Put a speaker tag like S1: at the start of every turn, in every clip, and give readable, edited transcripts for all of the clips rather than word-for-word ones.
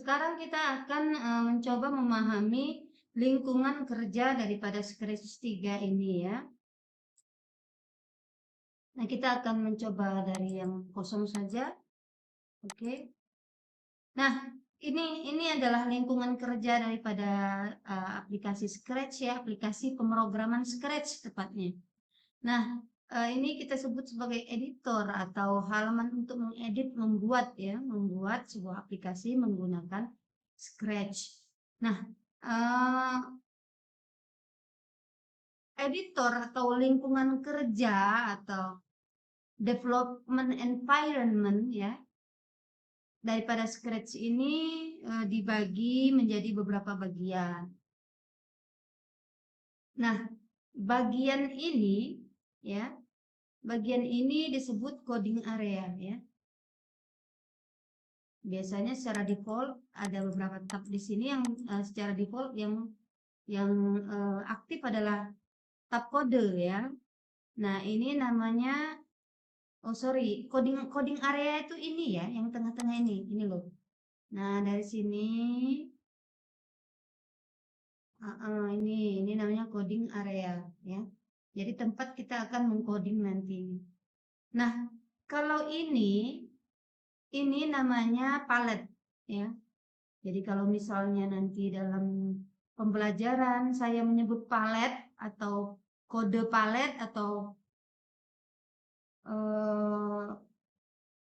S1: sekarang kita akan mencoba memahami lingkungan kerja daripada Scratch 3 ini ya. Nah, kita akan mencoba dari yang kosong saja. Oke. Nah, ini adalah lingkungan kerja daripada aplikasi Scratch ya, aplikasi pemrograman Scratch tepatnya. Nah, ini kita sebut sebagai editor atau halaman untuk mengedit, membuat sebuah aplikasi menggunakan Scratch. Nah, editor atau lingkungan kerja atau development environment ya daripada Scratch ini dibagi menjadi beberapa bagian. Nah, bagian ini ya, bagian ini disebut coding area ya. Biasanya secara default ada beberapa tab di sini yang secara default yang aktif adalah tab kode ya. Nah, ini namanya coding area itu ini ya, yang tengah-tengah ini loh. Nah, dari sini ini namanya coding area ya. Jadi tempat kita akan mengcoding nanti. Nah, kalau ini namanya palette ya. Jadi kalau misalnya nanti dalam pembelajaran saya menyebut palet atau kode palet atau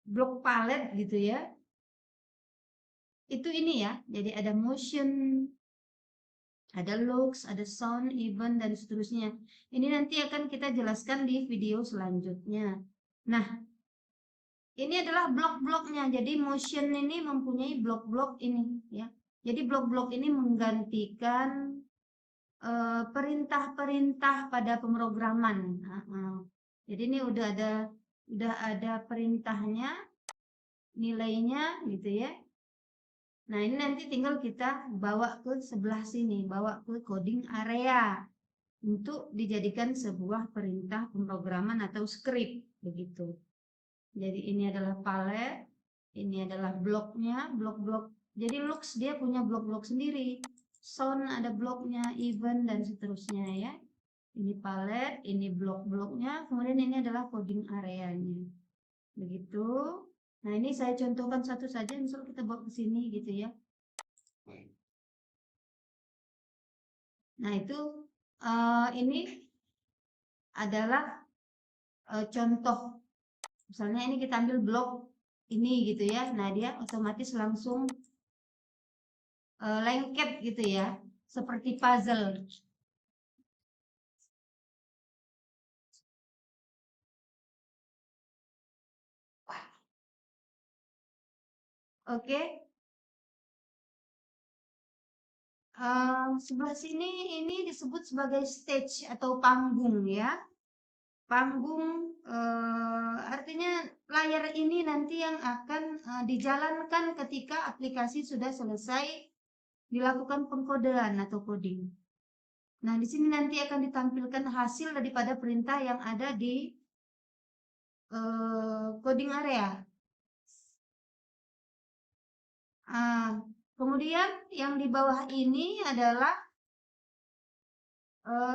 S1: blok palet gitu ya. Itu ini ya. Jadi ada motion, ada looks, ada sound, event dan seterusnya. Ini nanti akan kita jelaskan di video selanjutnya. Nah, ini adalah blok-bloknya. Jadi motion ini mempunyai blok-blok ini ya. Jadi blok-blok ini menggantikan perintah-perintah pada pemrograman. Jadi ini udah ada perintahnya, nilainya gitu ya. Nah, ini nanti tinggal kita bawa ke sebelah sini, bawa ke coding area untuk dijadikan sebuah perintah pemrograman atau script begitu. Jadi ini adalah palet, ini adalah bloknya, blok-blok. Jadi looks dia punya blok-blok sendiri. Sound ada bloknya, event dan seterusnya ya. Ini palet, ini blok-bloknya, kemudian ini adalah coding areanya. Begitu. Nah, ini saya contohkan satu saja, misal kita bawa ke sini gitu ya. Nah, itu ini adalah contoh. Misalnya ini kita ambil blok ini gitu ya. Nah, dia otomatis langsung lengket gitu ya, seperti puzzle. Oke. Sebelah sini ini disebut sebagai stage atau panggung ya. Panggung artinya layar ini nanti yang akan dijalankan ketika aplikasi sudah selesai dilakukan pengkodean atau coding. Nah, di sini nanti akan ditampilkan hasil daripada perintah yang ada di coding area. Kemudian yang di bawah ini adalah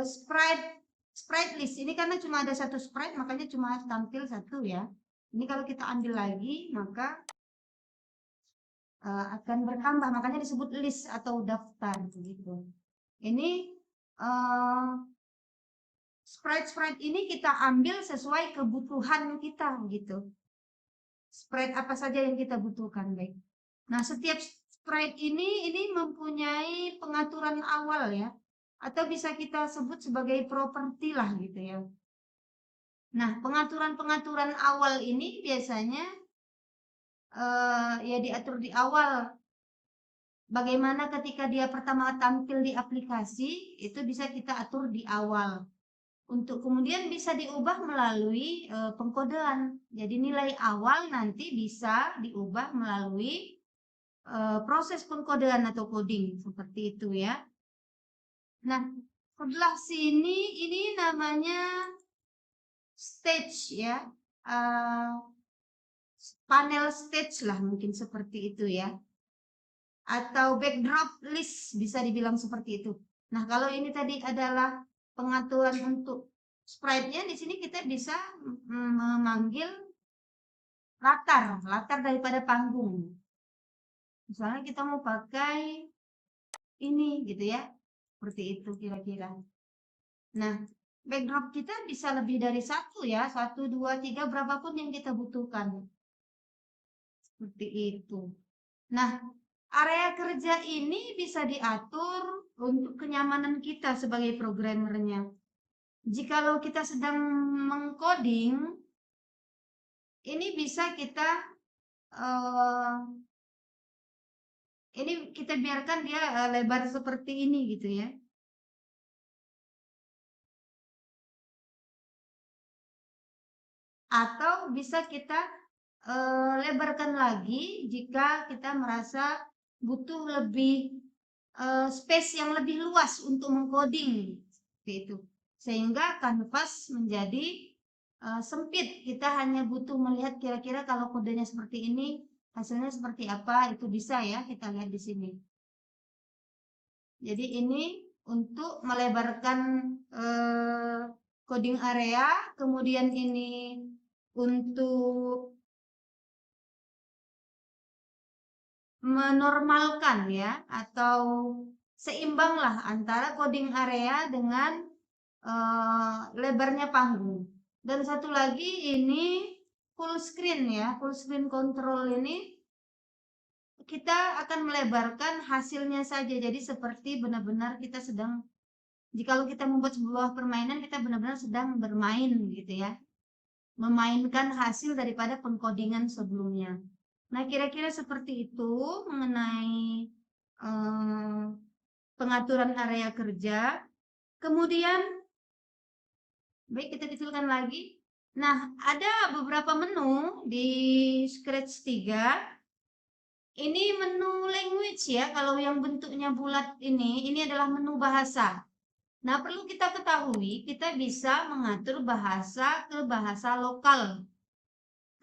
S1: sprite list. Ini karena cuma ada satu sprite, makanya cuma tampil satu ya. Ini kalau kita ambil lagi, maka akan bertambah, makanya disebut list atau daftar begitu. Ini sprite ini kita ambil sesuai kebutuhan kita gitu. Sprite apa saja yang kita butuhkan, baik. Nah, setiap sprite ini mempunyai pengaturan awal ya, atau bisa kita sebut sebagai properti lah gitu ya. Nah, pengaturan-pengaturan awal ini biasanya ya diatur di awal. Bagaimana ketika dia pertama tampil di aplikasi, itu bisa kita atur di awal. Untuk kemudian bisa diubah melalui pengkodean. Jadi nilai awal nanti bisa diubah melalui proses pengkodean atau coding. Seperti itu ya. Nah, sebelah sini ini namanya stage ya. Panel stage lah mungkin seperti itu ya. atau backdrop list, bisa dibilang seperti itu. Nah, kalau ini tadi adalah pengaturan untuk sprite-nya, di sini kita bisa memanggil latar daripada panggung. Misalnya kita mau pakai ini gitu ya, seperti itu kira-kira. Nah, backdrop kita bisa lebih dari satu ya, 1, 2, 3, berapapun yang kita butuhkan. Seperti itu. Nah, area kerja ini bisa diatur untuk kenyamanan kita sebagai programmernya. Jikalau kita sedang mengcoding, ini bisa kita ini kita biarkan dia lebar seperti ini gitu ya. Atau bisa kita lebarkan lagi jika kita merasa butuh lebih space yang lebih luas untuk mengcoding seperti itu. Sehingga kanvas menjadi sempit. Kita hanya butuh melihat kira-kira kalau kodenya seperti ini, hasilnya seperti apa, itu bisa ya kita lihat di sini. Jadi ini untuk melebarkan coding area, kemudian ini untuk menormalkan ya, atau seimbanglah antara coding area dengan lebarnya panggung. Dan satu lagi ini full screen ya, full screen control ini kita akan melebarkan hasilnya saja. Jadi seperti benar-benar kita sedang, jikalau kita membuat sebuah permainan, kita benar-benar sedang bermain gitu ya. Memainkan hasil daripada pengkodingan sebelumnya. Nah, kira-kira seperti itu mengenai pengaturan area kerja. Kemudian, baik kita kecilkan lagi. Nah, ada beberapa menu di Scratch 3. Ini menu language ya, kalau yang bentuknya bulat ini adalah menu bahasa. Nah, perlu kita ketahui, kita bisa mengatur bahasa ke bahasa lokal.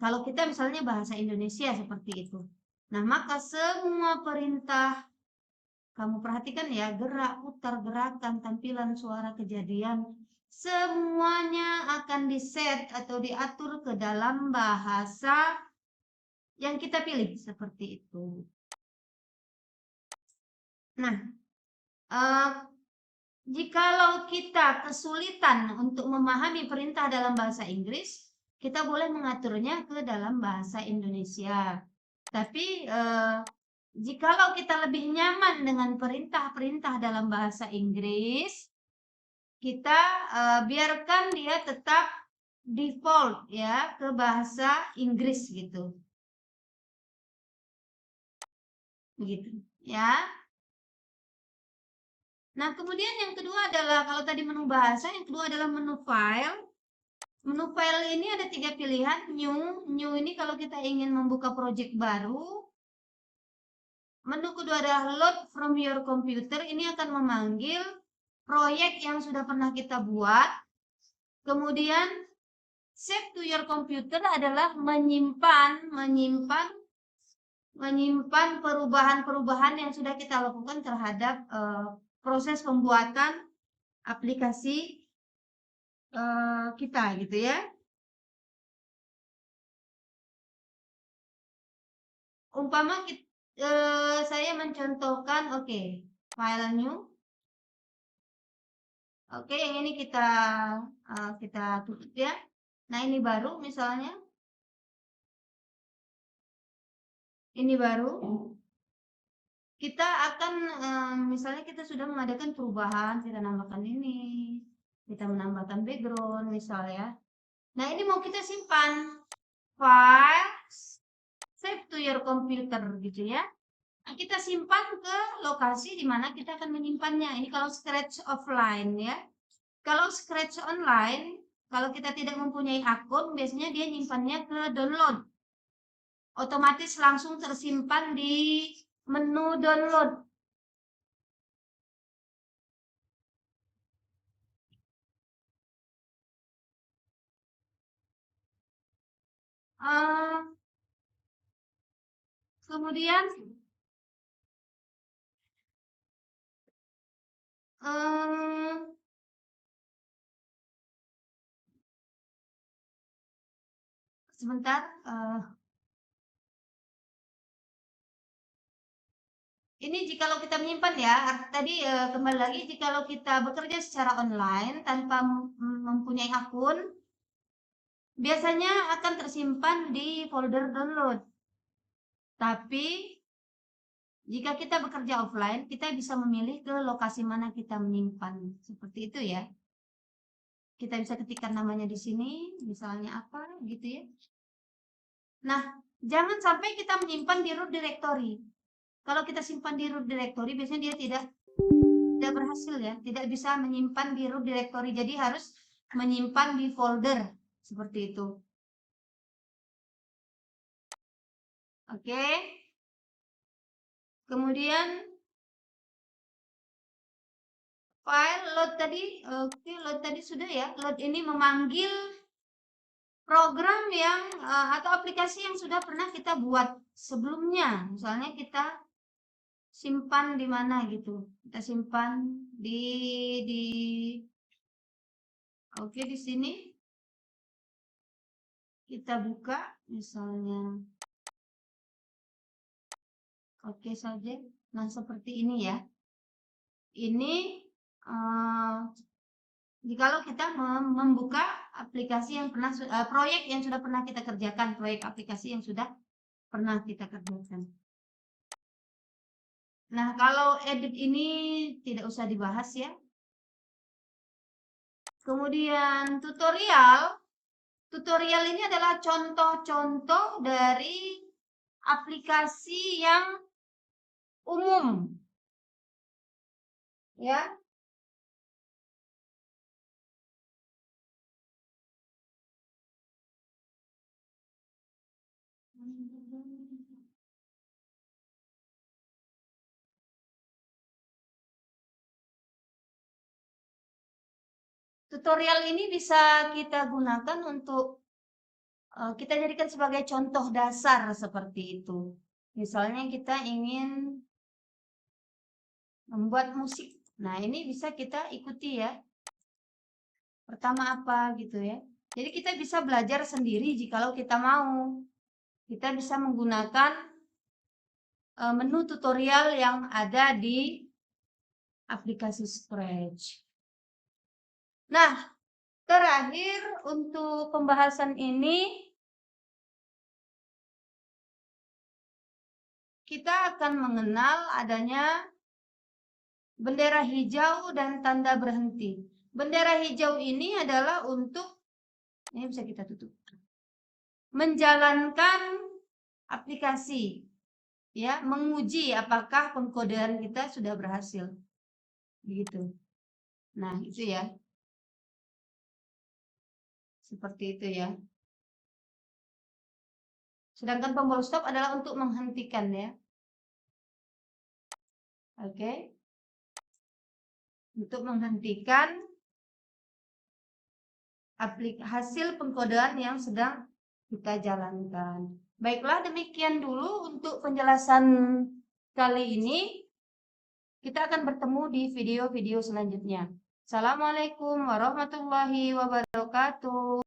S1: Kalau kita misalnya bahasa Indonesia seperti itu. Nah, maka semua perintah, kamu perhatikan ya, gerak, putar, gerakan, tampilan, suara, kejadian, semuanya akan diset atau diatur ke dalam bahasa yang kita pilih, seperti itu. Nah, jikalau kita kesulitan untuk memahami perintah dalam bahasa Inggris, kita boleh mengaturnya ke dalam bahasa Indonesia. Tapi jikalau kita lebih nyaman dengan perintah-perintah dalam bahasa Inggris, kita biarkan dia tetap default ya ke bahasa Inggris gitu. Begitu ya. Nah, kemudian yang kedua adalah, kalau tadi menu bahasa, yang kedua adalah menu file. Menu file ini ada 3 pilihan. New ini kalau kita ingin membuka project baru. Menu kedua adalah load from your computer. Ini akan memanggil proyek yang sudah pernah kita buat. Kemudian save to your computer adalah menyimpan perubahan-perubahan yang sudah kita lakukan terhadap proses pembuatan aplikasi kita gitu ya. Umpama saya mencontohkan, file new. Yang ini kita tutup ya. Nah, ini baru misalnya. Ini baru. Kita akan misalnya kita sudah mengadakan perubahan, kita nambahkan ini, kita menambahkan background misalnya. Nah, ini mau kita simpan. File, save to your computer gitu ya. Nah, kita simpan ke lokasi di mana kita akan menyimpannya. Ini kalau Scratch offline ya. Kalau Scratch online, kalau kita tidak mempunyai akun, biasanya dia nyimpannya ke download. Otomatis langsung tersimpan di menu download. Kemudian Sebentar. Ini jikalau kita menyimpan ya, tadi kembali lagi jikalau kita bekerja secara online tanpa mempunyai akun, biasanya akan tersimpan di folder download. Tapi jika kita bekerja offline, kita bisa memilih ke lokasi mana kita menyimpan. Seperti itu ya. Kita bisa ketikkan namanya di sini, misalnya apa gitu ya. Nah, jangan sampai kita menyimpan di root directory. Kalau kita simpan di root directory, biasanya dia tidak berhasil ya, tidak bisa menyimpan di root directory. Jadi harus menyimpan di folder seperti itu. Oke. Kemudian file load tadi, oke, load tadi sudah ya. Load ini memanggil program yang atau aplikasi yang sudah pernah kita buat sebelumnya. Misalnya kita simpan di mana gitu. Kita simpan di oke, di sini kita buka misalnya. Oke saja. Nah, seperti ini ya. Ini jikalau kita membuka aplikasi yang pernah proyek yang sudah pernah kita kerjakan, proyek aplikasi yang sudah pernah kita kerjakan. Nah, kalau edit ini tidak usah dibahas ya. Kemudian tutorial ini adalah contoh-contoh dari aplikasi yang umum. Ya. Tutorial ini bisa kita gunakan untuk kita jadikan sebagai contoh dasar seperti itu. Misalnya kita ingin membuat musik. Nah, ini bisa kita ikuti ya. Pertama apa gitu ya. Jadi kita bisa belajar sendiri jikalau kita mau. Kita bisa menggunakan menu tutorial yang ada di aplikasi Scratch. Nah, terakhir untuk pembahasan ini kita akan mengenal adanya bendera hijau dan tanda berhenti. Bendera hijau ini adalah untuk, ini bisa kita tutup, menjalankan aplikasi, ya, menguji apakah pengkodean kita sudah berhasil, gitu. Nah, itu ya, seperti itu ya. Sedangkan tombol stop adalah untuk menghentikan ya. Oke. Untuk menghentikan hasil pengkodean yang sedang kita jalankan. Baiklah, demikian dulu untuk penjelasan kali ini. Kita akan bertemu di video-video selanjutnya. Assalamualaikum warahmatullahi wabarakatuh.